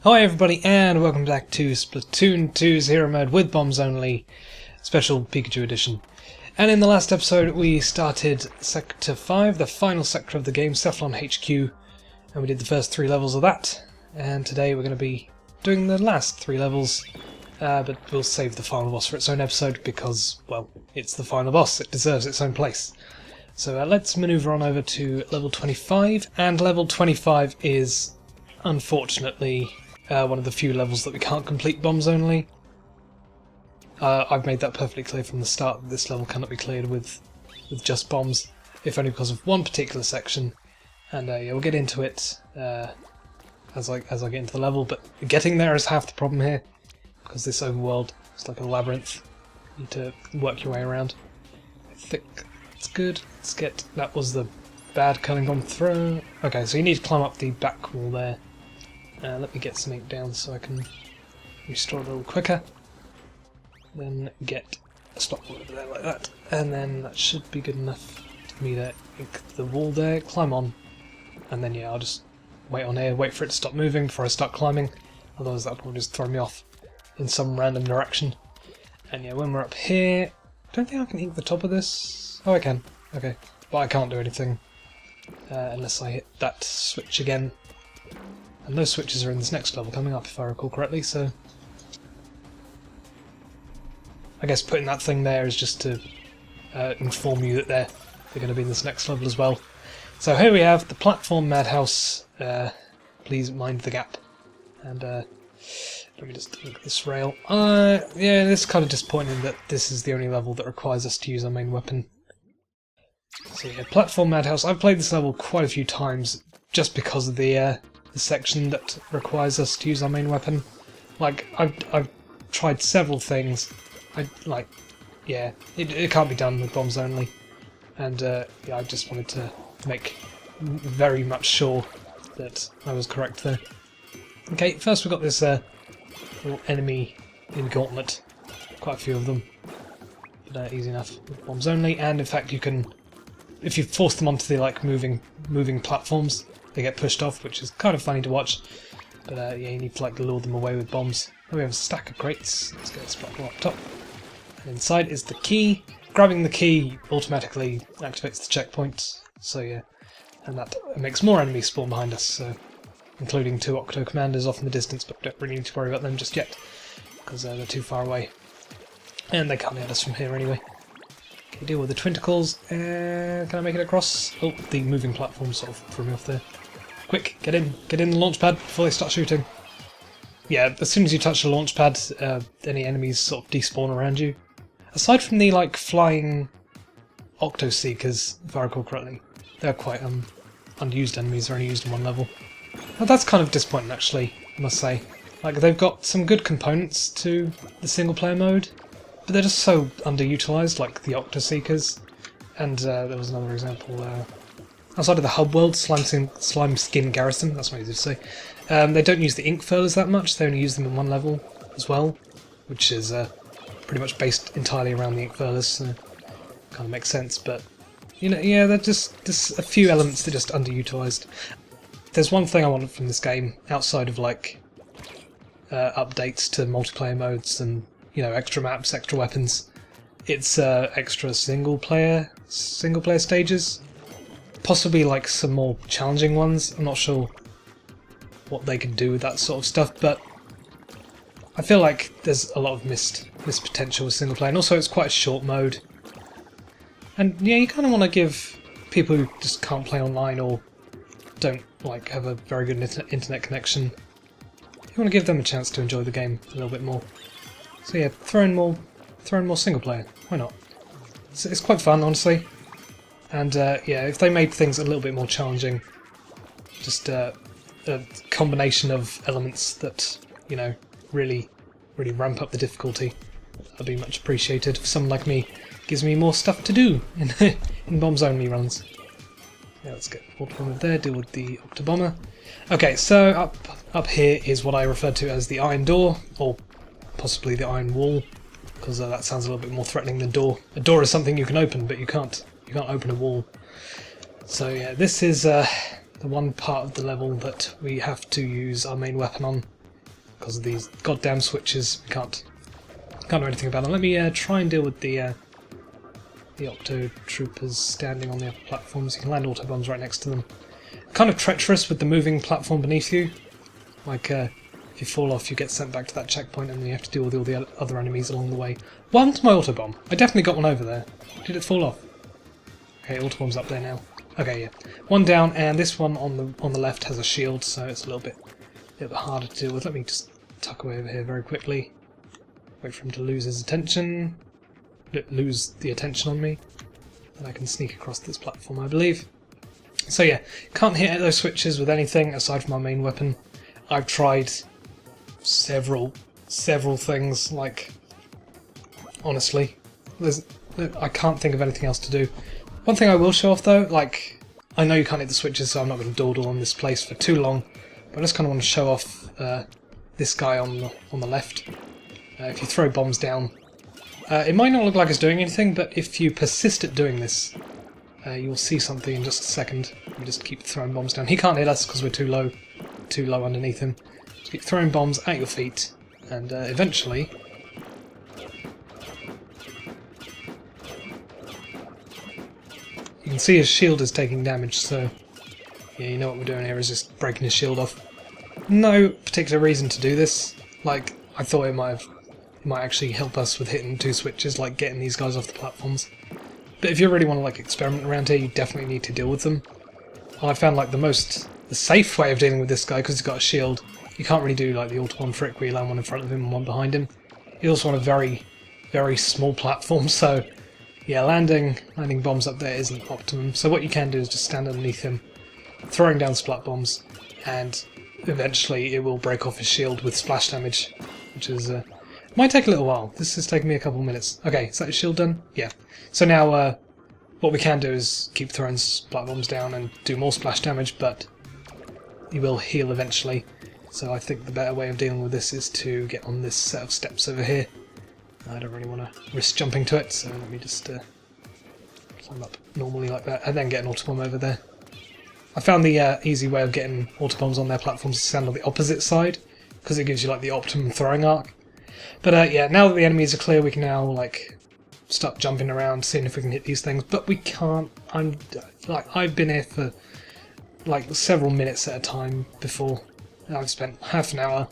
Hi everybody and welcome back to Splatoon 2's Hero Mode with Bombs Only, Special Pikachu Edition. And in the last episode we started Sector 5, the final sector of the game, Cephalon HQ, and we did the first 3 levels of that. And today we're going to be doing the last 3 levels, but we'll save the final boss for its own episode because, well, it's the final boss, it deserves its own place. So let's manoeuvre on over to level 25, and level 25 is, unfortunately, one of the few levels that we can't complete bombs only. I've made that perfectly clear from the start that this level cannot be cleared with just bombs, if only because of one particular section. And yeah, we'll get into it as I get into the level, but getting there is half the problem here, because this overworld is like a labyrinth. You need to work your way around. I think it's good. Let's get... that was the bad curling bomb throw. Okay, so you need to climb up the back wall there. Let me get some ink down so I can restore it a little quicker. Then get a stop over there like that. And then that should be good enough for me to ink the wall there, climb on. And then yeah, I'll just wait on here, wait for it to stop moving before I start climbing. Otherwise that'll probably just throw me off in some random direction. And yeah, when we're up here... I don't think I can ink the top of this. Oh, I can. Okay. But I can't do anything unless I hit that switch again. And those switches are in this next level coming up, if I recall correctly, so... I guess putting that thing there is just to inform you that they're going to be in this next level as well. So here we have the platform Madhouse. Please mind the gap. And let me just link this rail. Yeah, it's kind of disappointing that this is the only level that requires us to use our main weapon. So yeah, platform Madhouse. I've played this level quite a few times just because of the section that requires us to use our main weapon. Like, I've tried several things. Yeah, it can't be done with bombs only. And yeah, I just wanted to make very much sure that I was correct there. Okay, first we've got this little enemy in Gauntlet. Quite a few of them. But easy enough with bombs only. And in fact you can, if you force them onto the moving platforms, they get pushed off, which is kind of funny to watch. But yeah, you need to lure them away with bombs. Then we have a stack of crates. Let's get a spot up top. And inside is the key. Grabbing the key automatically activates the checkpoint. So yeah, and that makes more enemies spawn behind us. So, including 2 Octo commanders off in the distance, but don't really need to worry about them just yet because they're too far away, and they can't hit us from here anyway. Okay, deal with the twinkles. Can I make it across? Oh, the moving platform sort of threw me off there. Quick, get in the launch pad before they start shooting. Yeah, as soon as you touch the launch pad, any enemies sort of despawn around you. Aside from the flying Octo Seekers, if I recall correctly, they're quite unused enemies. They're only used in one level. Well, that's kind of disappointing, actually, I must say. They've got some good components to the single player mode, but they're just so underutilized, like the Octo Seekers. And there was another example. Outside of the hub world, Slime Skin Garrison, that's what I used to say. They don't use the ink furlers that much, they only use them in one level as well, which is pretty much based entirely around the ink furlers, so kind of makes sense, but, you know, yeah, they're just a few elements that are just underutilized. There's one thing I want from this game, outside of, updates to multiplayer modes and, you know, extra maps, extra weapons, it's extra single player stages. Possibly some more challenging ones. I'm not sure what they can do with that sort of stuff, but I feel like there's a lot of missed potential with single player, and also it's quite a short mode. And yeah, you kind of want to give people who just can't play online or don't have a very good internet connection, you want to give them a chance to enjoy the game a little bit more. So yeah, throw in more single player. Why not? It's quite fun, honestly. And yeah, if they made things a little bit more challenging, just a combination of elements that, you know, really ramp up the difficulty, that'd be much appreciated. For someone like me, it gives me more stuff to do in bombs only runs. Yeah, let's get Octobomber there, deal with the Octobomber. Okay, so up here is what I referred to as the iron door, or possibly the iron wall, because that sounds a little bit more threatening than door. A door is something you can open, but you can't open a wall. So yeah, this is the one part of the level that we have to use our main weapon on. because of these goddamn switches. We can't do anything about them. Let me try and deal with the Octo troopers standing on the upper platforms. You can land auto bombs right next to them. Kind of treacherous with the moving platform beneath you. Like, if you fall off, you get sent back to that checkpoint, and then you have to deal with all the other enemies along the way. One's my auto bomb. I definitely got one over there. Did it fall off? Okay, auto bomb's up there now. Okay, yeah. One down, and this one on the left has a shield, so it's a little bit harder to deal with. Let me just tuck away over here very quickly. Wait for him to lose his attention. Lose the attention on me. And I can sneak across this platform, I believe. So yeah, can't hit those switches with anything aside from our main weapon. I've tried several things, like, honestly, I can't think of anything else to do. One thing I will show off though, like, I know you can't hit the switches, so I'm not going to dawdle on this place for too long, but I just kind of want to show off this guy on the left. If you throw bombs down, it might not look like it's doing anything, but if you persist at doing this, you'll see something in just a second. You just keep throwing bombs down. He can't hit us because we're too low underneath him. Just keep throwing bombs at your feet, and eventually you can see his shield is taking damage, so yeah, you know what we're doing here is just breaking his shield off. No particular reason to do this. Like, I thought it might actually help us with hitting two switches, like getting these guys off the platforms. But if you really want to like experiment around here, you definitely need to deal with them. And I found like the safe way of dealing with this guy, because he's got a shield, you can't really do like the auto bomb trick where you land one in front of him and one behind him. He's also on a very, very small platform, so yeah, landing bombs up there isn't optimum. So what you can do is just stand underneath him, throwing down splat bombs, and eventually it will break off his shield with splash damage, which is might take a little while. This has taken me a couple of minutes. Okay, is that his shield done? Yeah. So now what we can do is keep throwing splat bombs down and do more splash damage, but he will heal eventually. So I think the better way of dealing with this is to get on this set of steps over here. I don't really want to risk jumping to it, so let me just climb up normally like that, and then get an autobomb over there. I found the easy way of getting autobombs on their platforms to stand on the opposite side, because it gives you like the optimum throwing arc. But yeah, now that the enemies are clear, we can now like start jumping around, seeing if we can hit these things. But we can't. I've been here for like several minutes at a time before. I've spent half an hour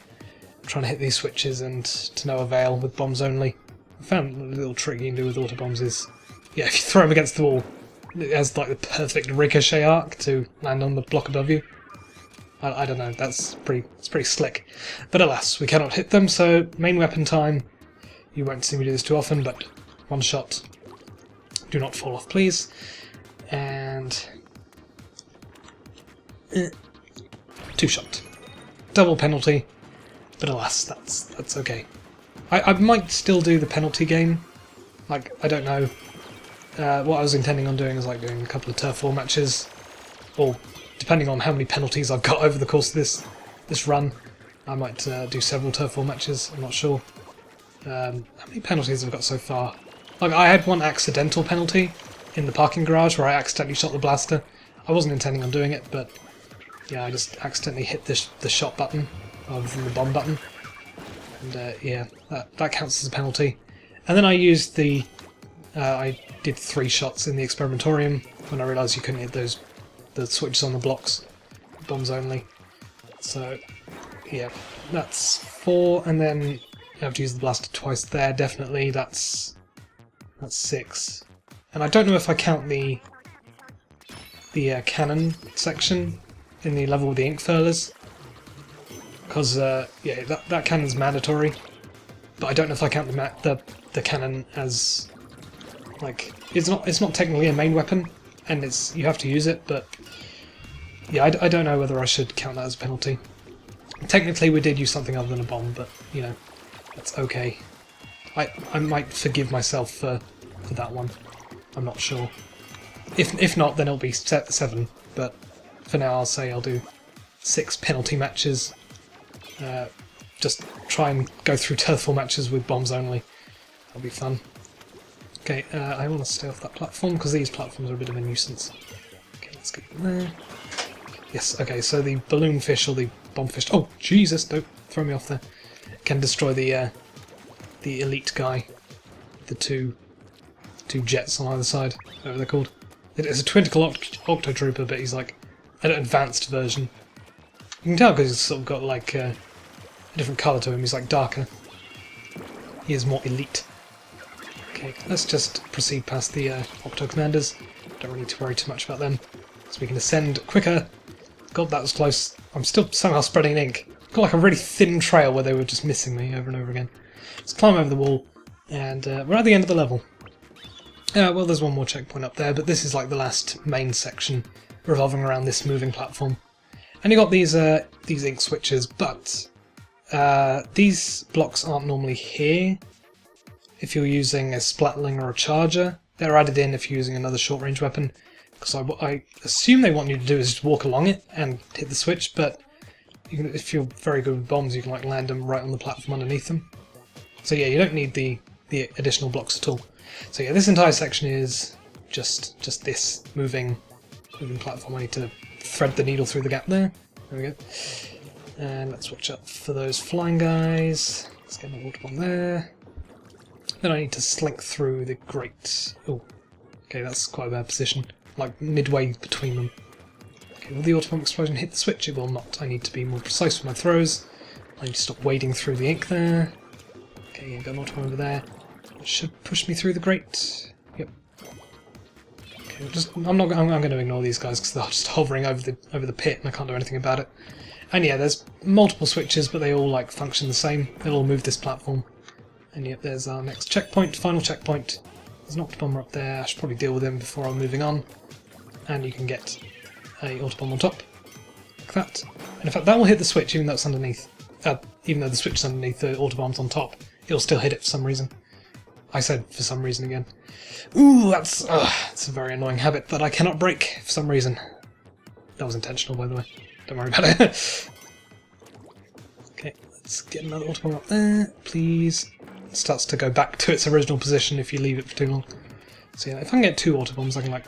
trying to hit these switches, and to no avail with bombs only. I found a little trick you can do with auto bombs is, yeah, if you throw them against the wall, it has like the perfect ricochet arc to land on the block above you. I don't know, it's pretty slick. But alas, we cannot hit them, so main weapon time. You won't see me do this too often, but one shot. Do not fall off, please. And two shot. Double penalty, but alas, that's okay. I might still do the penalty game. Like, I don't know. What I was intending on doing is like doing a couple of turf war matches, or depending on how many penalties I've got over the course of this run, I might do several turf war matches. I'm not sure. How many penalties have I got so far? Like, I had one accidental penalty in the parking garage where I accidentally shot the blaster. I wasn't intending on doing it, but yeah, I just accidentally hit the shot button rather than the bomb button. And yeah, that counts as a penalty. And then I used I did 3 shots in the experimentorium when I realised you couldn't hit the switches on the blocks, bombs only. So yeah, that's 4, and then you have to use the blaster twice there, definitely. That's 6. And I don't know if I count the cannon section in the level with the ink furlers, because yeah, that cannon's mandatory. But I don't know if I count the cannon as, like, it's not technically a main weapon, and you have to use it. But yeah, I don't know whether I should count that as a penalty. Technically, we did use something other than a bomb, but you know, that's okay. I might forgive myself for that one. I'm not sure. If not, then it'll be 7. But for now, I'll say I'll do 6 penalty matches. Just try and go through turf war matches with bombs only. That'll be fun. Okay, I want to stay off that platform because these platforms are a bit of a nuisance. Okay, let's get in there. Yes, okay, so the balloon fish or the bomb fish. Oh, Jesus, don't throw me off there. can destroy the elite guy, the two jets on either side, whatever they're called. It's a twinticle Octotrooper, but he's like an advanced version. You can tell because he's sort of got like a different colour to him. He's like darker. He is more elite. Okay, let's just proceed past the Octo Commanders. Don't really need to worry too much about them, so we can ascend quicker. God, that was close. I'm still somehow spreading ink. Got like a really thin trail where they were just missing me over and over again. Let's climb over the wall, and we're at the end of the level. Well, there's one more checkpoint up there, but this is like the last main section revolving around this moving platform. And you got these ink switches, but these blocks aren't normally here if you're using a splatling or a charger. They're added in if you're using another short-range weapon, because I assume they want you to do is just walk along it and hit the switch, but you can, if you're very good with bombs, you can like land them right on the platform underneath them. So yeah, you don't need the additional blocks at all. So yeah, this entire section is just this moving platform. I need to thread the needle through the gap there. There we go. And let's watch out for those flying guys. Let's get my water bomb there. Then I need to slink through the grate. Oh, okay, that's quite a bad position. Like midway between them. Okay, will the auto bomb explosion hit the switch? It will not. I need to be more precise with my throws. I need to stop wading through the ink there. Okay, got an auto bomb over there. It should push me through the grate. Yep. Okay, I'm going to ignore these guys because they're just hovering over the pit and I can't do anything about it. And yeah, there's multiple switches, but they all like function the same. They'll all move this platform. And yep, there's our next checkpoint, final checkpoint. There's an Octobomber up there. I should probably deal with him before I'm moving on. And you can get a Autobomb on top, like that. And in fact, that will hit the switch even though it's underneath. Even though the switch is underneath, the Autobomb's on top. It'll still hit it for some reason. I said for some reason again. Ooh, that's a very annoying habit that I cannot break for some reason. That was intentional, by the way. Don't worry about it. Okay, let's get another Autobomb up there, please. It starts to go back to its original position if you leave it for too long. So yeah, if I can get two Autobombs, I can like...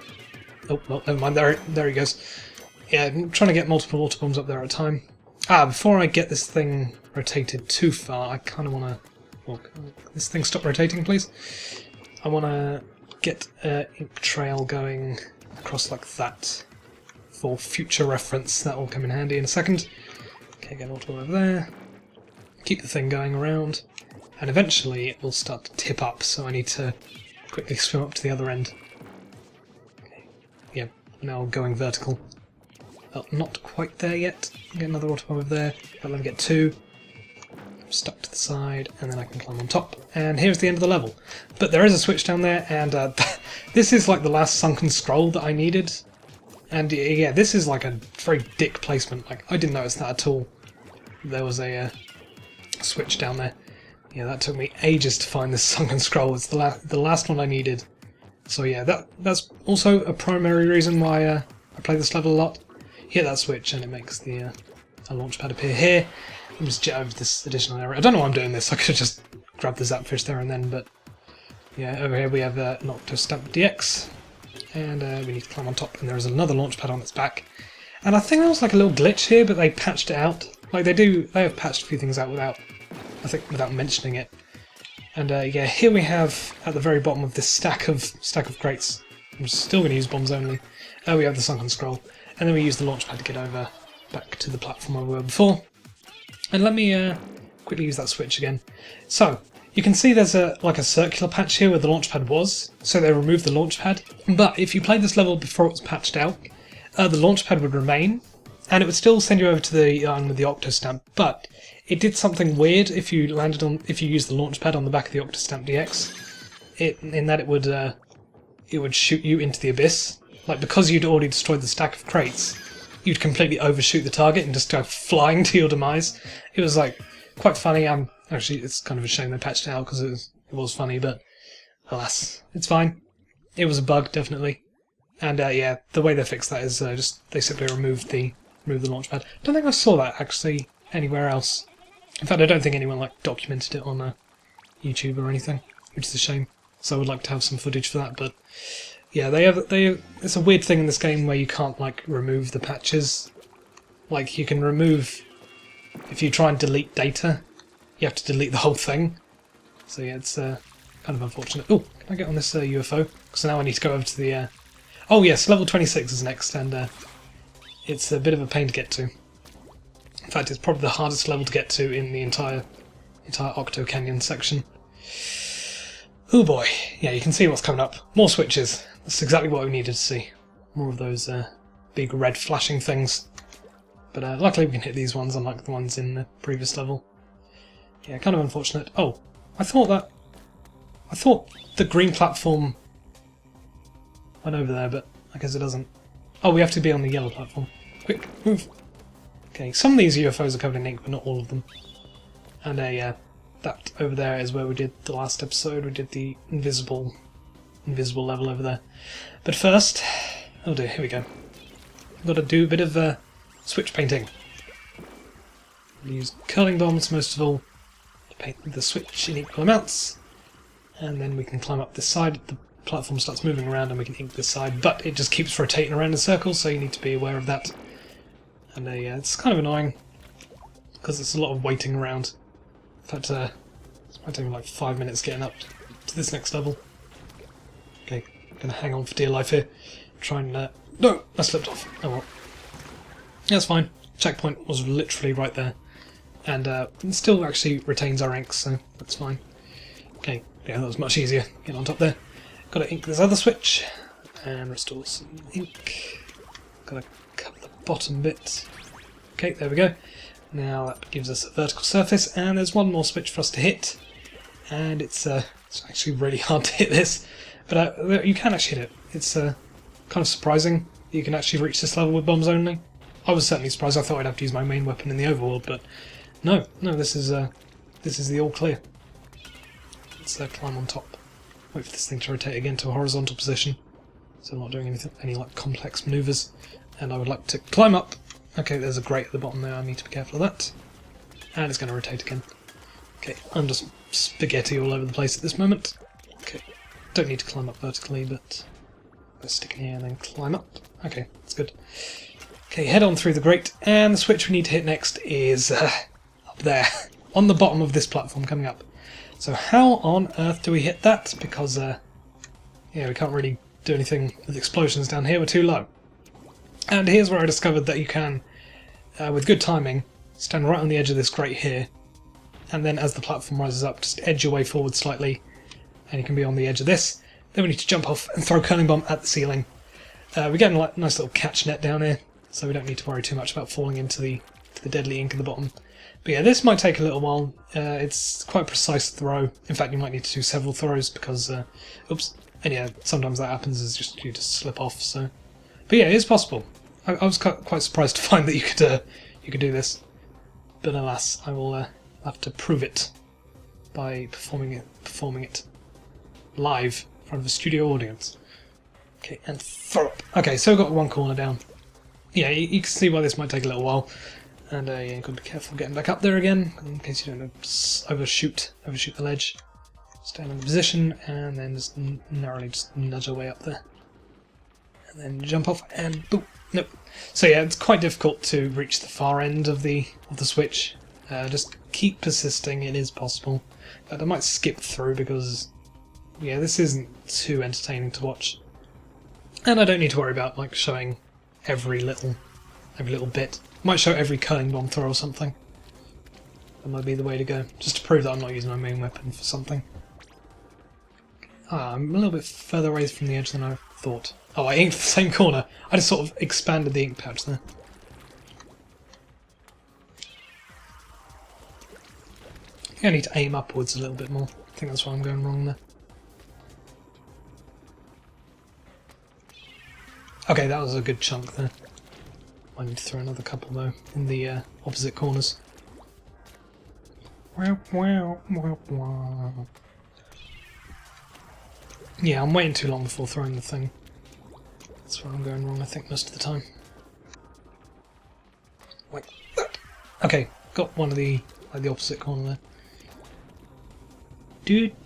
Oh, well, never mind, there he goes. Yeah, I'm trying to get multiple Autobombs up there at a time. Before I get this thing rotated too far, I kind of want to... Well, can this thing stop rotating, please? I want to get an ink trail going across like that for future reference. That will come in handy in a second. Okay, get an auto over there. Keep the thing going around, and eventually it will start to tip up, so I need to quickly swim up to the other end. Okay. Yeah, now going vertical. Well, not quite there yet. Get another auto over there. But let me get two. Stuck to the side, and then I can climb on top. And here's the end of the level. But there is a switch down there, and this is like the last sunken scroll that I needed. And yeah, this is like a very dick placement. Like, I didn't notice that at all. There was a switch down there. Yeah, that took me ages to find this sunken scroll. It's the last one I needed. So yeah, that's also a primary reason why I play this level a lot. Hit that switch, and it makes the a launch pad appear here. Let me just jet over this additional area. I don't know why I'm doing this. I could have just grabbed the Zapfish there and then, but yeah, over here we have an Octostamp DX, and we need to climb on top, and there is another launch pad on its back. And I think there was like a little glitch here, but they patched it out. Like they have patched a few things out without mentioning it. And yeah, here we have at the very bottom of this stack of crates. I'm still going to use bombs only. We have the sunken scroll, and then we use the launch pad to get over back to the platform where we were before. And let me quickly use that switch again. So, you can see there's like a circular patch here where the launch pad was, so they removed the launch pad. But if you played this level before it was patched out, the launch pad would remain, and it would still send you over to the island with the Octostamp, but it did something weird if you used the launch pad on the back of the Octostamp DX. In that it would shoot you into the abyss. Like, because you'd already destroyed the stack of crates, you'd completely overshoot the target and just go flying to your demise. It was like quite funny. Actually, it's kind of a shame they patched it out because it was funny, but alas, it's fine. It was a bug, definitely. And yeah, the way they fixed that is they simply removed the launch pad. I don't think I saw that actually anywhere else. In fact, I don't think anyone like documented it on YouTube or anything, which is a shame. So I would like to have some footage for that, but. Yeah, it's a weird thing in this game where you can't like remove the patches. Like you can remove if you try and delete data, you you have to delete the whole thing. So yeah, it's kind of unfortunate. Oh, can I get on this UFO? So now I need to go over to the... Oh yes, level 26 is next, and it's a bit of a pain to get to. In fact, it's probably the hardest level to get to in the entire Octo Canyon section. Oh boy, yeah, you can see what's coming up. More switches. That's exactly what we needed to see. More of those big red flashing things. But luckily we can hit these ones, unlike the ones in the previous level. Yeah, kind of unfortunate. Oh, I thought the green platform went over there, but I guess it doesn't. Oh, we have to be on the yellow platform. Quick, move! Okay, some of these UFOs are covered in ink, but not all of them. And that over there is where we did the last episode. We did the invisible level over there. But first, oh dear, here we go. I've got to do a bit of switch painting. We'll use curling bombs most of all to paint the switch in equal amounts, and then we can climb up this side. The platform starts moving around and we can ink this side, but it just keeps rotating around in circles, so you need to be aware of that. And it's kind of annoying because it's a lot of waiting around. In fact, it's might take me like 5 minutes getting up to this next level. Okay, I'm gonna hang on for dear life here. Try and no, I slipped off. Oh well. That's fine. Checkpoint was literally right there, and it still actually retains our inks, so that's fine. Okay, yeah, that was much easier. Get on top there. Got to ink this other switch and restore some ink. Got to cover the bottom bit. Okay, there we go. Now that gives us a vertical surface, and there's one more switch for us to hit, and it's actually really hard to hit this, but you can actually hit it. It's kind of surprising that you can actually reach this level with bombs only. I was certainly surprised. I thought I'd have to use my main weapon in the overworld, but no, this is the all clear. Let's climb on top. Wait for this thing to rotate again to a horizontal position, so I'm not doing any like complex manoeuvres. And I would like to climb up. Okay, there's a grate at the bottom there. I need to be careful of that. And it's going to rotate again. Okay, I'm just spaghetti all over the place at this moment. Okay, don't need to climb up vertically, but let's stick in here and then climb up. Okay, that's good. Okay, head on through the grate, and the switch we need to hit next is up there, on the bottom of this platform coming up. So how on earth do we hit that? Because, yeah, we can't really do anything with explosions down here, we're too low. And here's where I discovered that you can, with good timing, stand right on the edge of this grate here, and then as the platform rises up, just edge your way forward slightly, and you can be on the edge of this. Then we need to jump off and throw a curling bomb at the ceiling. We get a nice little catch net down here, so we don't need to worry too much about falling into the deadly ink at the bottom. But yeah, this might take a little while. It's quite a precise throw. In fact, you might need to do several throws because, oops, and yeah, sometimes that happens is you just slip off. So, but yeah, it's possible. I was quite surprised to find that you could do this, but alas, I will have to prove it by performing it live in front of a studio audience. Okay, and throw up. Okay, so we've got one corner down. Yeah, you can see why this might take a little while. And yeah, you've got to be careful getting back up there again, in case you don't overshoot the ledge. Stand in the position, and then just narrowly just nudge our way up there. And then jump off, and boom! Nope. So yeah, it's quite difficult to reach the far end of the switch. Just keep persisting, it is possible. But I might skip through because, yeah, this isn't too entertaining to watch. And I don't need to worry about like showing every little bit. Might show every curling bomb throw or something. That might be the way to go, just to prove that I'm not using my main weapon for something. I'm a little bit further away from the edge than I thought. Oh, I inked the same corner. I just sort of expanded the ink pouch there. I think I need to aim upwards a little bit more. I think that's why I'm going wrong there. Okay, that was a good chunk there. I need to throw another couple though, in the opposite corners. Yeah, I'm waiting too long before throwing the thing. That's where I'm going wrong, I think, most of the time. Wait. Okay, got one of the opposite corner there.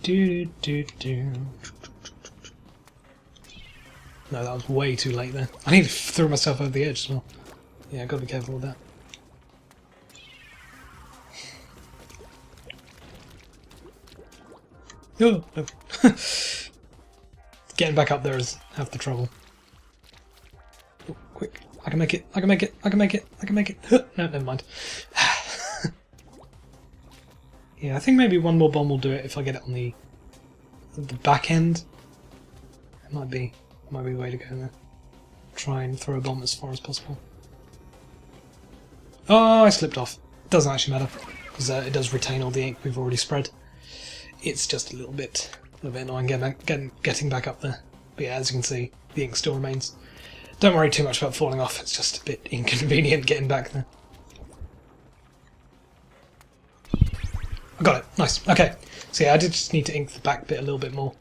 No, that was way too late there. I need to throw myself over the edge as well. Yeah, I've got to be careful with that. Oh, no. Getting back up there is half the trouble. Oh, quick. I can make it. I can make it. I can make it. I can make it. No, never mind. Yeah, I think maybe one more bomb will do it if I get it on the back end. It might be the way to go there. Try and throw a bomb as far as possible. Oh, I slipped off. It doesn't actually matter because it does retain all the ink we've already spread. It's just a little bit annoying getting back up there. But yeah, as you can see, the ink still remains. Don't worry too much about falling off. It's just a bit inconvenient getting back there. I got it. Nice. Okay. So yeah, I did just need to ink the back bit a little bit more.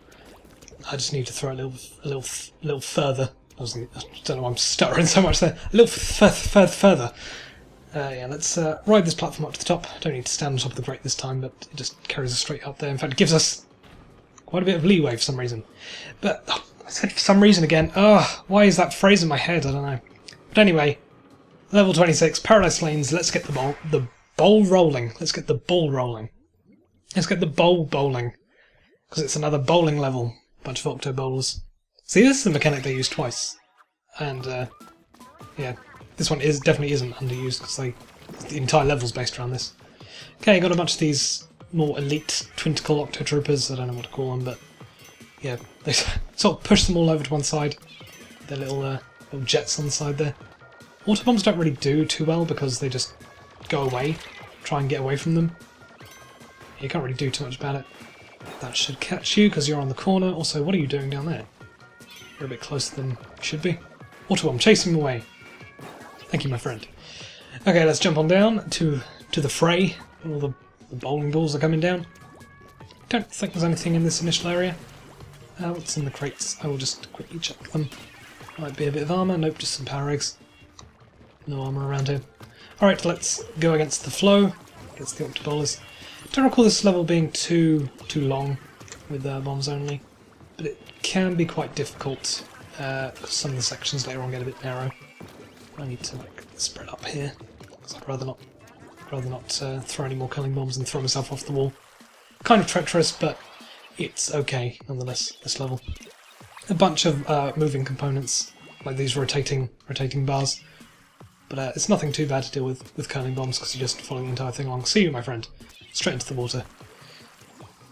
I just need to throw it a little further. I don't know why I'm stuttering so much there. A little further. Yeah, let's ride this platform up to the top. Don't need to stand on top of the grate this time, but it just carries us straight up there. In fact, it gives us quite a bit of leeway for some reason. But I said for some reason again. Why is that phrase in my head? I don't know. But anyway, level 26, Paradise Lanes. Let's get the ball rolling. Let's get the ball rolling. Let's get the bowl bowling, because it's another bowling level. Bunch of octo bowlers. See, this is the mechanic they use twice, and yeah, this one definitely isn't underused because the entire level's based around this. Okay, got a bunch of these more elite twinticle octo troopers. I don't know what to call them, but yeah, they sort of push them all over to one side. Their little jets on the side there. Auto bombs don't really do too well because they just go away, try and get away from them. You can't really do too much about it. That should catch you because you're on the corner. Also, what are you doing down there? You're a bit closer than you should be. Auto bomb, chase him away. Thank you, my friend. Okay, let's jump on down to the fray. All the bowling balls are coming down. Don't think there's anything in this initial area. What's in the crates? I will just quickly check them. Might be a bit of armour. Nope, just some power eggs. No armour around here. Alright, let's go against the flow. Against the octobowlers. Don't recall this level being too long with bombs only, but it can be quite difficult because some of the sections later on get a bit narrow. I need to spread up here because I'd rather not throw any more killing bombs and throw myself off the wall. Kind of treacherous, but it's okay nonetheless. This level, a bunch of moving components like these rotating bars, but it's nothing too bad to deal with curling bombs because you're just following the entire thing along. See you, my friend. Straight into the water.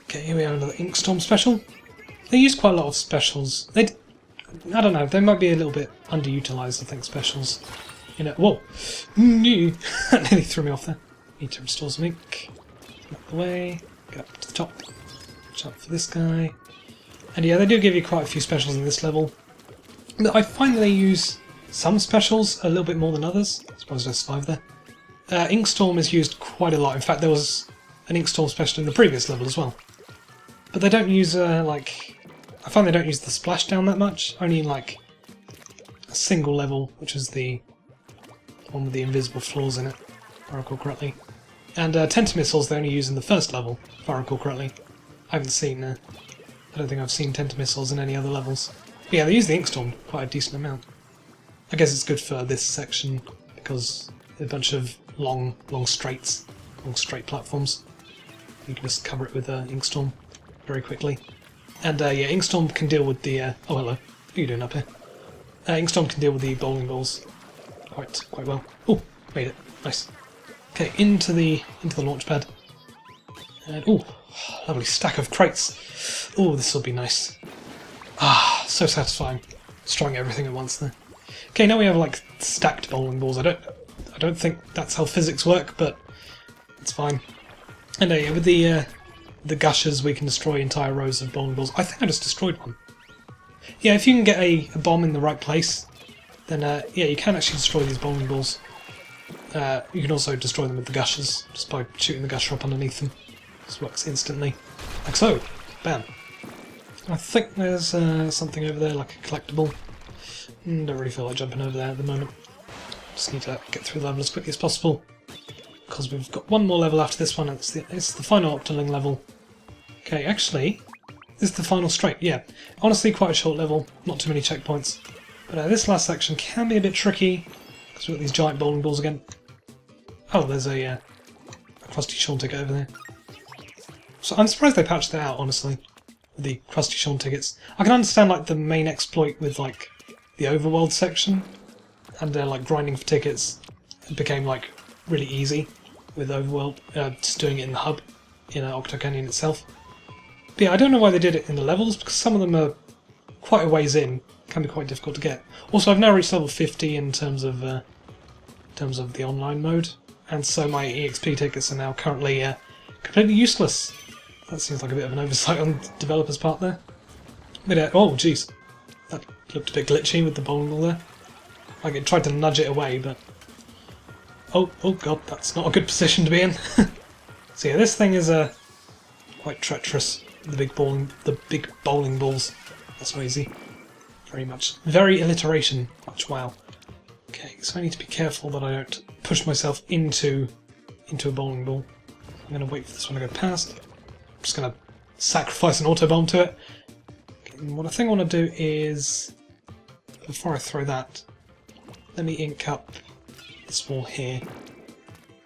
Okay, here we are, another Ink Storm special. They use quite a lot of specials. I don't know, they might be a little bit underutilised, I think, specials. You know, whoa! That nearly threw me off there. Need to restore some ink. Out the way. Get up to the top. Watch out for this guy. And yeah, they do give you quite a few specials in this level. But I find that they use some specials a little bit more than others. I suppose there's 5 there. Ink Storm is used quite a lot. In fact, there was an Ink Storm special in the previous level as well. But they don't use, I find they don't use the splashdown that much. Only in, a single level, which is the one with the invisible floors in it, if I recall correctly. And Tentamissiles they only use in the first level, if I recall correctly. I haven't seen, I don't think I've seen Tentamissiles in any other levels. But yeah, they use the Ink Storm quite a decent amount. I guess it's good for this section, because a bunch of long straight platforms. You can just cover it with Ink Storm very quickly. And yeah, Ink Storm can deal with the... oh, hello. What are you doing up here? Ink Storm can deal with the bowling balls quite well. Oh, made it. Nice. Okay, into the launch pad. And oh, lovely stack of crates. Oh, this will be nice. Ah, so satisfying. Destroying everything at once there. Okay, now we have stacked bowling balls. I don't think that's how physics work, but it's fine. And yeah, with the gushers, we can destroy entire rows of bowling balls. I think I just destroyed one. Yeah, if you can get a bomb in the right place, then yeah, you can actually destroy these bowling balls. You can also destroy them with the gushers, just by shooting the gusher up underneath them. This works instantly. Like so. Bam. I think there's something over there, like a collectible. Don't really feel like jumping over there at the moment. Just need to get through the level as quickly as possible, because we've got one more level after this one. It's the final Octoling level. Okay, actually, this is the final straight. Yeah, honestly, quite a short level, not too many checkpoints. But this last section can be a bit tricky because we've got these giant bowling balls again. Oh, there's a crusty Sean ticket over there. So I'm surprised they patched that out, honestly. the Krusty Sean tickets. I can understand like the main exploit with like the overworld section and like grinding for tickets. It became like really easy with overworld, just doing it in the hub in Octo Canyon itself. But yeah, I don't know why they did it in the levels, because some of them are quite a ways in, can be quite difficult to get. Also, I've now reached level 50 in terms of the online mode, and so my EXP tickets are now currently completely useless. That seems like a bit of an oversight on the developer's part there. But oh jeez, that looked a bit glitchy with the bowling ball there. Like it tried to nudge it away, but oh god, that's not a good position to be in. So yeah, this thing is quite treacherous. The big bowling balls. That's noisy. Very alliteration. Much wow. Okay, so I need to be careful that I don't push myself into a bowling ball. I'm going to wait for this one to go past. I'm just going to sacrifice an auto bomb to it. Okay, and what I think I want to do is, before I throw that, let me ink up this wall here,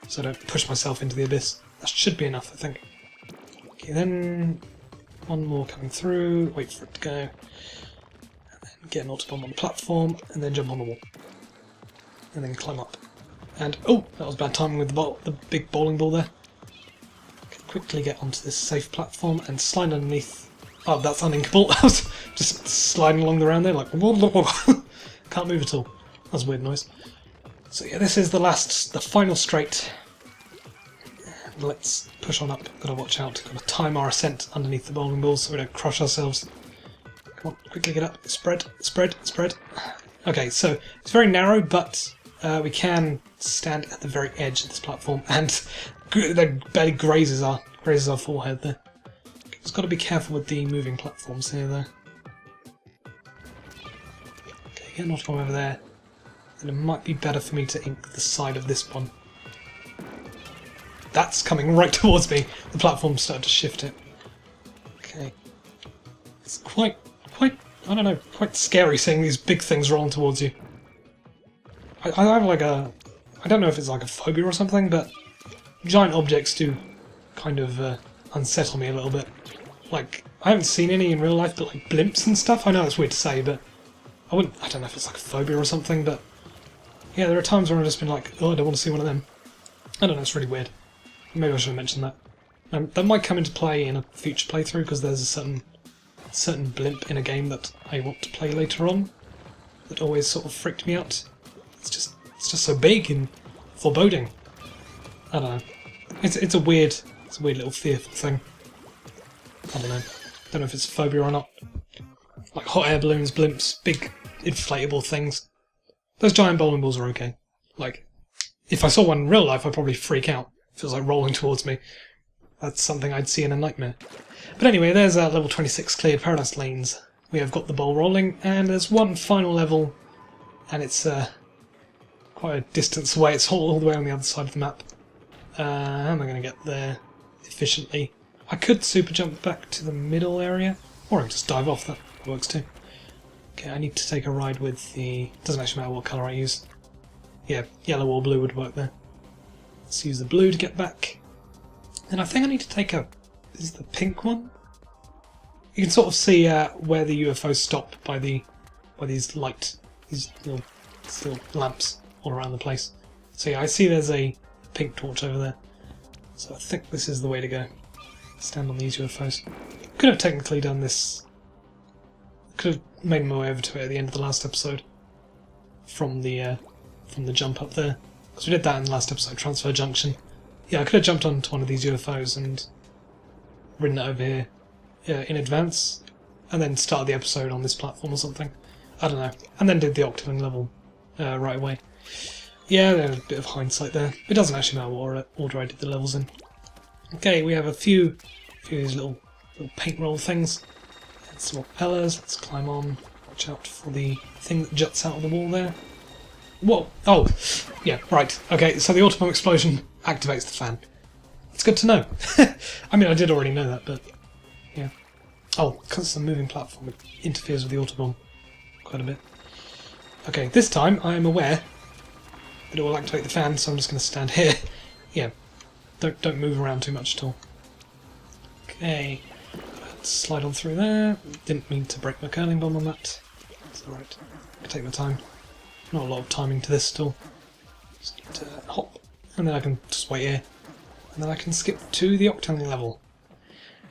so I don't push myself into the abyss. That should be enough, I think. Okay, then one more coming through. Wait for it to go, and then get an auto bomb on the platform, and then jump on the wall, and then climb up. And oh, that was bad timing with the big bowling ball there. Quickly get onto this safe platform and slide underneath. Oh, that's uninkable. I was just sliding along the ground there, like can't move at all. That's a weird noise. So yeah, this is the final straight. Let's push on up. Gotta watch out. Gotta time our ascent underneath the bowling balls so we don't crush ourselves. Come on, quickly get up. Spread. Okay, so it's very narrow, but we can stand at the very edge of this platform, and that barely grazes our forehead there. Just got to be careful with the moving platforms here, though. Okay, get an auto bomb over there, and it might be better for me to ink the side of this one. That's coming right towards me. The platform's starting to shift it. Okay, it's quite I don't know, quite scary seeing these big things rolling towards you. I have like I don't know if it's like a phobia or something, but giant objects do kind of unsettle me a little bit. Like, I haven't seen any in real life, but like blimps and stuff. I know that's weird to say, but I don't know if it's like a phobia or something, but yeah, there are times where I've just been like, oh, I don't want to see one of them. I don't know, it's really weird. Maybe I should have mentioned that. That might come into play in a future playthrough, because there's a certain blimp in a game that I want to play later on that always sort of freaked me out. It's just so big and foreboding. I don't know. It's a weird little fearful thing. I don't know. Don't know if it's a phobia or not. Like hot air balloons, blimps, big inflatable things. Those giant bowling balls are okay. Like, if I saw one in real life, I'd probably freak out. It feels like rolling towards me. That's something I'd see in a nightmare. But anyway, there's level 26 cleared, Paradise Lanes. We have got the bowl rolling, and there's one final level, and it's quite a distance away. It's all the way on the other side of the map. How am I going to get there efficiently? I could super jump back to the middle area, or I could just dive off. That works too. Okay, I need to take a ride with the... Doesn't actually matter what colour I use. Yeah, yellow or blue would work there. Let's use the blue to get back. And I think I need to take a... Is the pink one? You can sort of see where the UFOs stop by these little lamps all around the place. So yeah, I see there's a pink torch over there. So I think this is the way to go. Stand on these UFOs. Could have technically done this. Could have made my way over to it at the end of the last episode. From the jump up there. Because we did that in the last episode, Transfer Junction. Yeah, I could have jumped onto one of these UFOs and ridden it over here in advance, and then started the episode on this platform or something. I don't know. And then did the Octoling level right away. Yeah, there's a bit of hindsight there. It doesn't actually matter what order I did the levels in. Okay, we have a few of these little paint roll things. And some more propellers. Let's climb on. Watch out for the thing that juts out of the wall there. Whoa! Oh! Yeah, right. Okay, so the auto-bomb explosion activates the fan. It's good to know. I mean, I did already know that, but yeah. Oh, because it's a moving platform, it interferes with the auto-bomb quite a bit. Okay, this time I am aware that it will activate the fan, so I'm just going to stand here. Yeah, don't move around too much at all. Okay, let's slide on through there. Didn't mean to break my curling bomb on that. It's alright. I can take my time. Not a lot of timing to this still. Just need to hop, and then I can just wait here. And then I can skip to the Octoling level.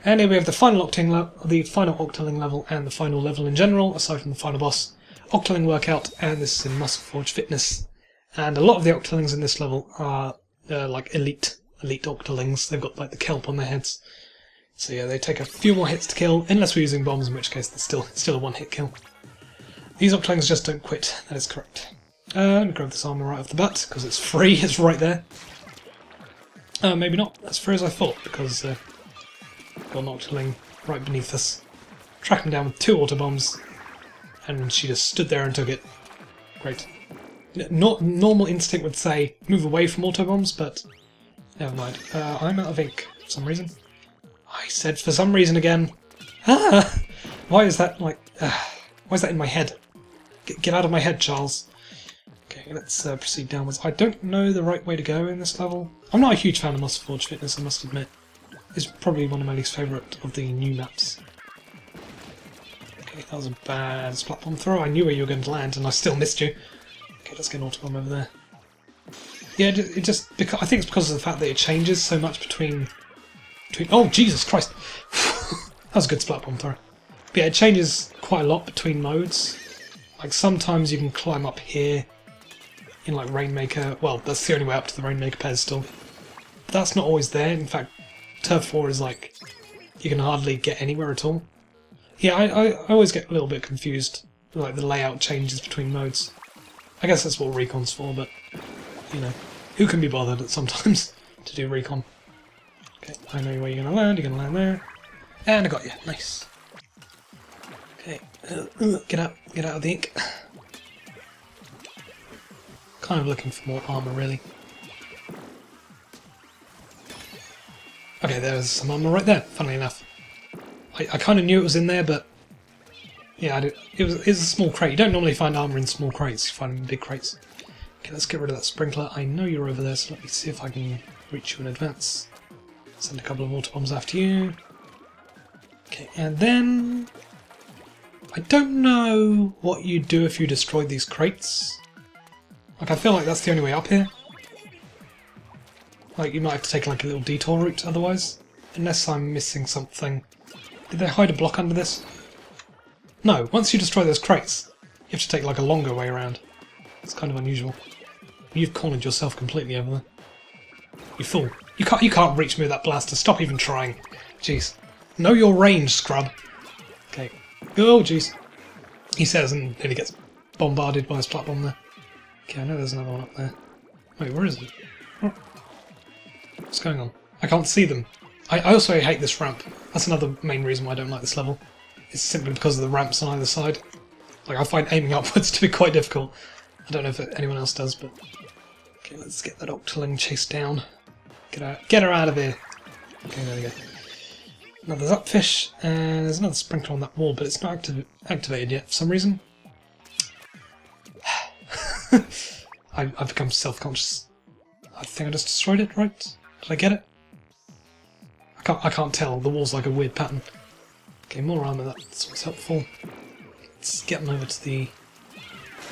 And here we have the final Octoling level and the final level in general, aside from the final boss. Octoling workout, and this is in Muscle Forge Fitness. And a lot of the Octolings in this level are like elite Octolings. They've got like the kelp on their heads. So yeah, they take a few more hits to kill, unless we're using bombs, in which case they're still a one-hit kill. These Octolings just don't quit, that is correct. Let me grab this armor right off the bat, because it's free, it's right there. Maybe not as free as I thought, because got an Octoling right beneath us. Track him down with 2 auto bombs, and she just stood there and took it. Great. Normal instinct would say move away from auto bombs, but never mind. I'm out of ink for some reason. I said for some reason again. Ah! Why is that like? Why is that in my head? Get out of my head, Charles. Okay, let's proceed downwards. I don't know the right way to go in this level. I'm not a huge fan of Muscle Forge Fitness, I must admit. It's probably one of my least favourite of the new maps. Okay, that was a bad splat bomb throw. I knew where you were going to land, and I still missed you. Okay, let's get an auto bomb over there. Yeah, it just I think it's because of the fact that it changes so much between. Oh Jesus Christ! That was a good splat bomb throw. But yeah, it changes quite a lot between modes. Like sometimes you can climb up here in like Rainmaker. Well, that's the only way up to the Rainmaker pedestal. But that's not always there. In fact, Turf 4 is like you can hardly get anywhere at all. Yeah, I always get a little bit confused. Like the layout changes between modes. I guess that's what Recon's for, but you know, who can be bothered at sometimes to do Recon? Okay, I know where you're going to land. You're going to land there, and I got you. Nice. Okay, get out of the ink. Kind of looking for more armor, really. Okay, there's some armor right there. Funnily enough, I kind of knew it was in there, but yeah, it was a small crate. You don't normally find armor in small crates. You find them in big crates. Okay, let's get rid of that sprinkler. I know you're over there, so let me see if I can reach you in advance. Send a couple of water bombs after you. Okay, and then I don't know what you'd do if you destroyed these crates. Like, I feel like that's the only way up here. Like, you might have to take like a little detour route otherwise. Unless I'm missing something. Did they hide a block under this? No, once you destroy those crates, you have to take like a longer way around. It's kind of unusual. You've cornered yourself completely over there. You fool. You can't reach me with that blaster. Stop even trying. Jeez. Know your range, scrub. Okay. Oh, jeez. He says and nearly gets bombarded by a splat bomb there. Okay, I know there's another one up there. Wait, where is it? Oh. What's going on? I can't see them. I also hate this ramp. That's another main reason why I don't like this level. It's simply because of the ramps on either side. Like, I find aiming upwards to be quite difficult. I don't know if anyone else does, but... Okay, let's get that Octoling chased down. Get her out of here. Okay, there we go. Another Zapfish, and there's another sprinkler on that wall, but it's not activated yet for some reason. I've become self-conscious. I think I just destroyed it, right? Did I get it? I can't tell. The wall's like a weird pattern. Okay, more armour, that's what's helpful. Let's get them over to the...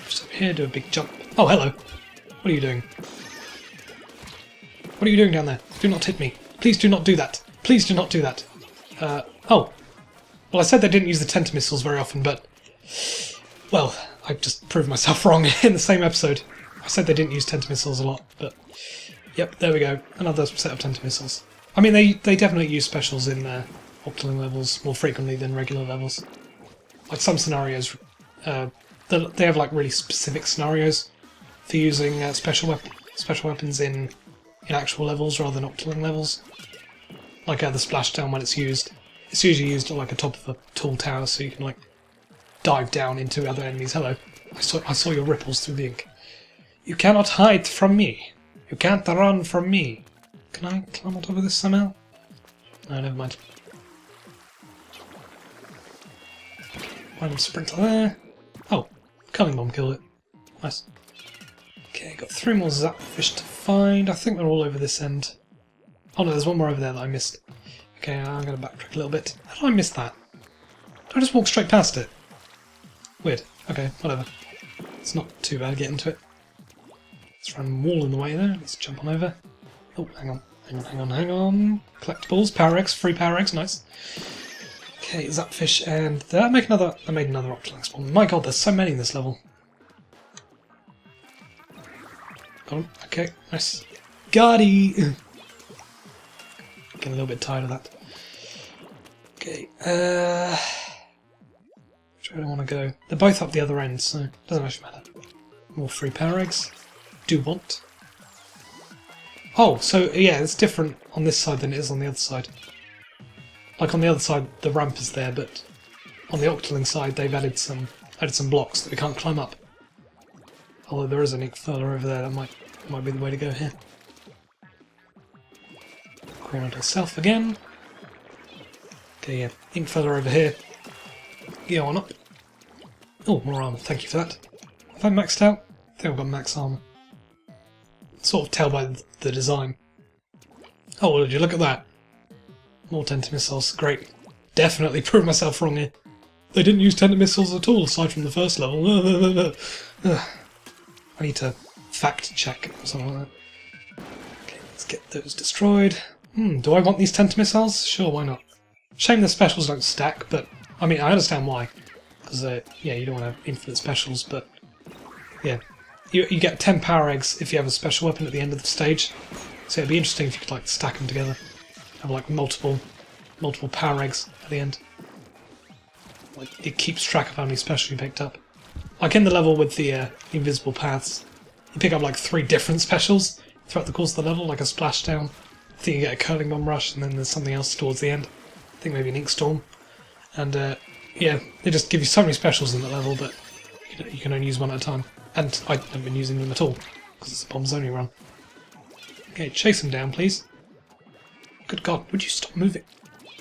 Just over here, do a big jump. Oh, hello! What are you doing? What are you doing down there? Do not hit me. Please do not do that. Please do not do that. Oh. Well, I said they didn't use the Tenta missiles very often, but... Well, I just proved myself wrong in the same episode. I said they didn't use Tenta missiles a lot, but... Yep, there we go. Another set of Tenta missiles. I mean, they definitely use specials in Octoling levels more frequently than regular levels. Like some scenarios, they have like really specific scenarios for using special weapons in actual levels rather than Octoling levels. Like the splashdown when it's usually used at like the top of a tall tower, so you can like dive down into other enemies. Hello, I saw your ripples through the ink. You cannot hide from me. You can't run from me. Can I climb on top of this somehow? No, never mind. Random sprinkler there. Oh, curling bomb killed it. Nice. Okay, got 3 more Zapfish to find. I think they're all over this end. Oh no, there's one more over there that I missed. Okay, I'm going to backtrack a little bit. How did I miss that? Did I just walk straight past it? Weird. Okay, whatever. It's not too bad getting to it. Let's run a wall in the way there. Let's jump on over. Oh, hang on. Hang on. Collectibles, power eggs, free power eggs, nice. Okay, Zapfish, and I made another Octoling spawn. My god, there's so many in this level. Oh, okay, nice. Gotti! Getting a little bit tired of that. Okay, which way do I want to go? They're both up the other end, so it doesn't actually matter. More free power eggs. Do want. Oh, so yeah, it's different on this side than it is on the other side. Like on the other side, the ramp is there, but on the Octoling side, they've added some blocks that we can't climb up. Although there is an ink furler over there, that might be the way to go here. Crawl onto self again. Okay, yeah, ink furler over here. Go on up. Oh, more armor. Thank you for that. Have I maxed out? I think I've got max armor. Sort of tell by the design. Oh, well, did you look at that? More tenter missiles. Great. Definitely proved myself wrong here. They didn't use tenter missiles at all, aside from the first level. I need to fact check or something like that. Okay, let's get those destroyed. Do I want these tenter missiles? Sure, why not? Shame the specials don't stack, but I mean, I understand why. Because, yeah, you don't want to have infinite specials, but yeah. You get 10 power eggs if you have a special weapon at the end of the stage. So it'd be interesting if you could like stack them together. Have like multiple power eggs at the end. Like it keeps track of how many specials you picked up. Like in the level with the invisible paths, you pick up like 3 different specials throughout the course of the level, like a splashdown. I think you get a curling bomb rush, and then there's something else towards the end. I think maybe an ink storm. And yeah, they just give you so many specials in that level, but you can only use one at a time. And I haven't been using them at all, because it's a bombs only run. Okay, chase them down, please. Good god, would you stop moving?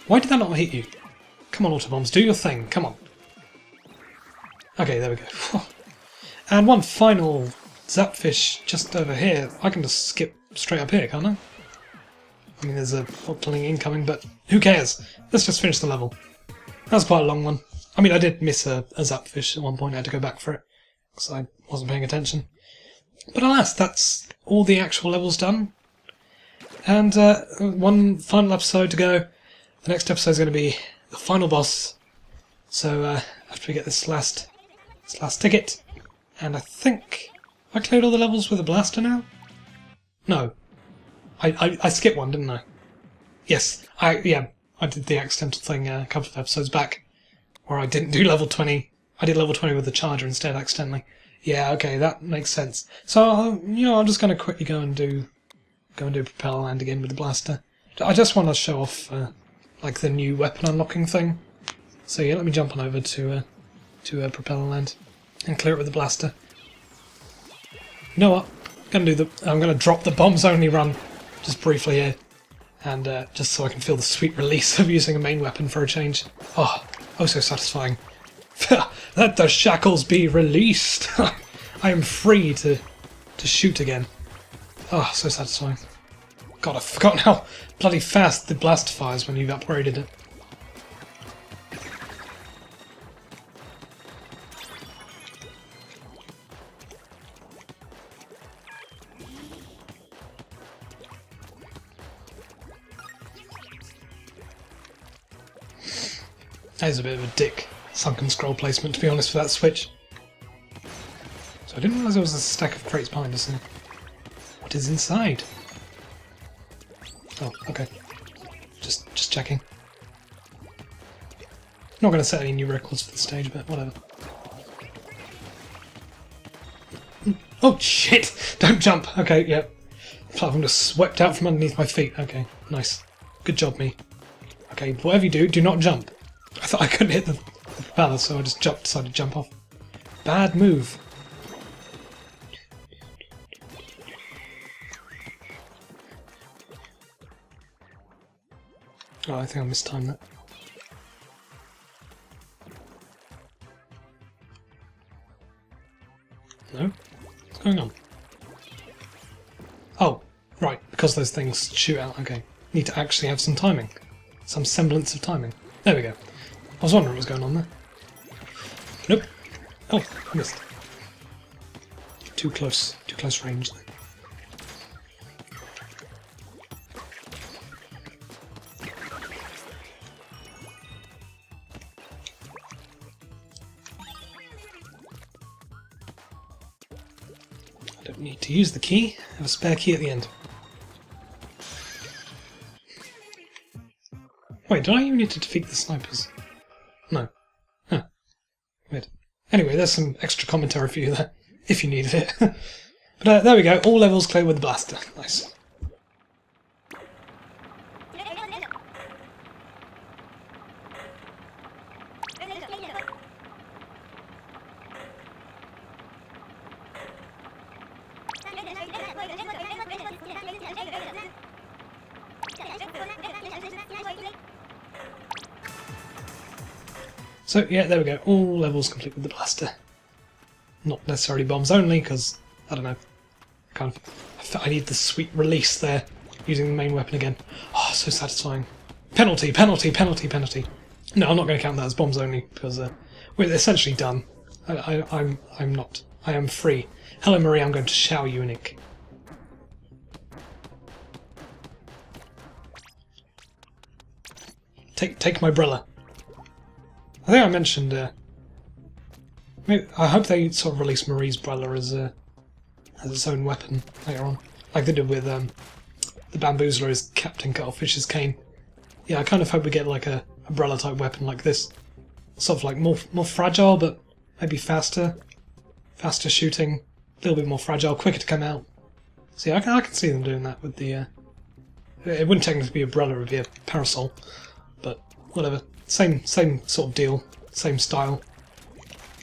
Why did that not hit you? Come on, autobombs, do your thing, come on. Okay, there we go. And one final Zapfish just over here. I can just skip straight up here, can't I? I mean, there's a Octoling incoming, but who cares? Let's just finish the level. That was quite a long one. I mean, I did miss a Zapfish at one point, I had to go back for it, because I wasn't paying attention. But alas, that's all the actual levels done. And one final episode to go. The next episode is going to be the final boss. So after we get this last ticket, and I think I cleared all the levels with a blaster now. No, I skipped one, didn't I? Yes, I did the accidental thing a couple of episodes back, where I didn't do level 20. I did level 20 with the charger instead, accidentally. Yeah, okay, that makes sense. So, I'm just going to quickly go and do Propeller Land again with the blaster. I just want to show off, like, the new weapon unlocking thing. So yeah, let me jump on over to Propeller Land and clear it with the blaster. You know what? I'm going to drop the bombs only run just briefly here, and just so I can feel the sweet release of using a main weapon for a change. Oh so satisfying. Let the shackles be released! I am free to shoot again. Oh, so satisfying. God, I've forgotten how bloody fast the blast fires when you've upgraded it. That is a bit of a dick sunken scroll placement, to be honest, for that switch. So I didn't realise there was a stack of crates behind us here. What is inside? Oh, okay. Just checking. Not going to set any new records for the stage, but whatever. Oh shit! Don't jump! Okay, yep. Platform just swept out from underneath my feet. Okay, nice. Good job, me. Okay, whatever you do, do not jump. I thought I couldn't hit the propeller, so I just decided to jump off. Bad move. Oh, I think I mistimed that. No? What's going on? Oh, right, because those things shoot out, okay. Need to actually have some timing. some semblance of timing. There we go. I was wondering what was going on there. Nope. Oh, missed. Too close range then. I don't need to use the key. I have a spare key at the end. Wait, did I even need to defeat the snipers? No. Huh. Weird. Anyway, there's some extra commentary for you there, if you needed it. But there we go, all levels clear with the blaster. Nice. So yeah, there we go, all levels complete with the blaster. Not necessarily bombs only, because, I don't know, I need the sweet release there, using the main weapon again. Oh, so satisfying. Penalty, penalty, penalty, penalty. No, I'm not going to count that as bombs only, because we're essentially done. I'm not. I am free. Hello Marie, I'm going to shower you in ink. Take my umbrella. I think I mentioned, I hope they sort of release Marie's umbrella as its own weapon later on, like they did with the Bamboozler as Captain Cuttlefish's cane. Yeah, I kind of hope we get like a umbrella type weapon like this, sort of like more fragile, but maybe faster shooting, a little bit more fragile, quicker to come out. See, I can see them doing that with the. It wouldn't technically be a umbrella; it would be a parasol, but whatever. Same sort of deal, same style.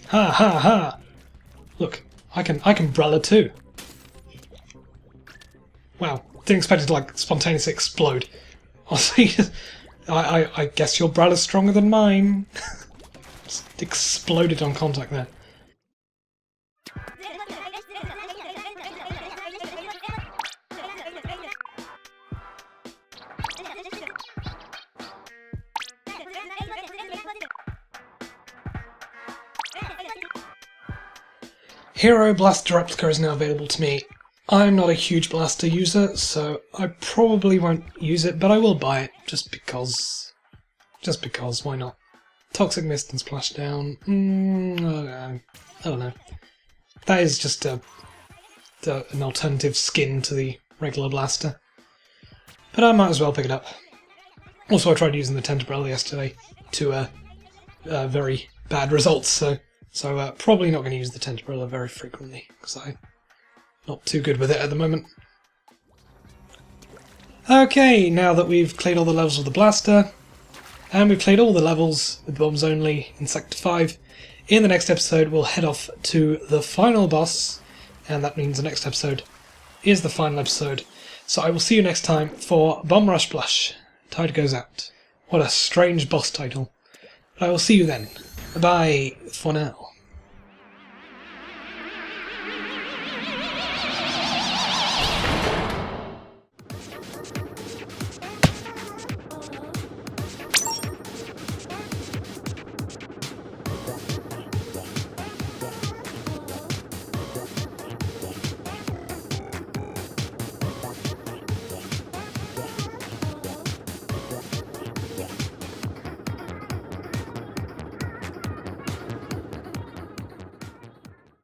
Ha ha ha! Look, I can umbrella too. Wow, didn't expect it to like spontaneously explode. I guess your umbrella's stronger than mine. Just exploded on contact there. Hero Blaster Replica is now available to me. I'm not a huge blaster user, so I probably won't use it, but I will buy it, just because, why not? Toxic Mist and Splashdown, I don't know. That is just an alternative skin to the regular blaster. But I might as well pick it up. Also, I tried using the Tenterbrella yesterday to very bad results, so probably not going to use the Tenterbrella very frequently, because I'm not too good with it at the moment. Okay, now that we've cleared all the levels with the blaster, and we've cleared all the levels with bombs only in Sector 5, in the next episode we'll head off to the final boss, and that means the next episode is the final episode. So I will see you next time for Bomb Rush Blush. Tide Goes Out. What a strange boss title. But I will see you then. Bye for now.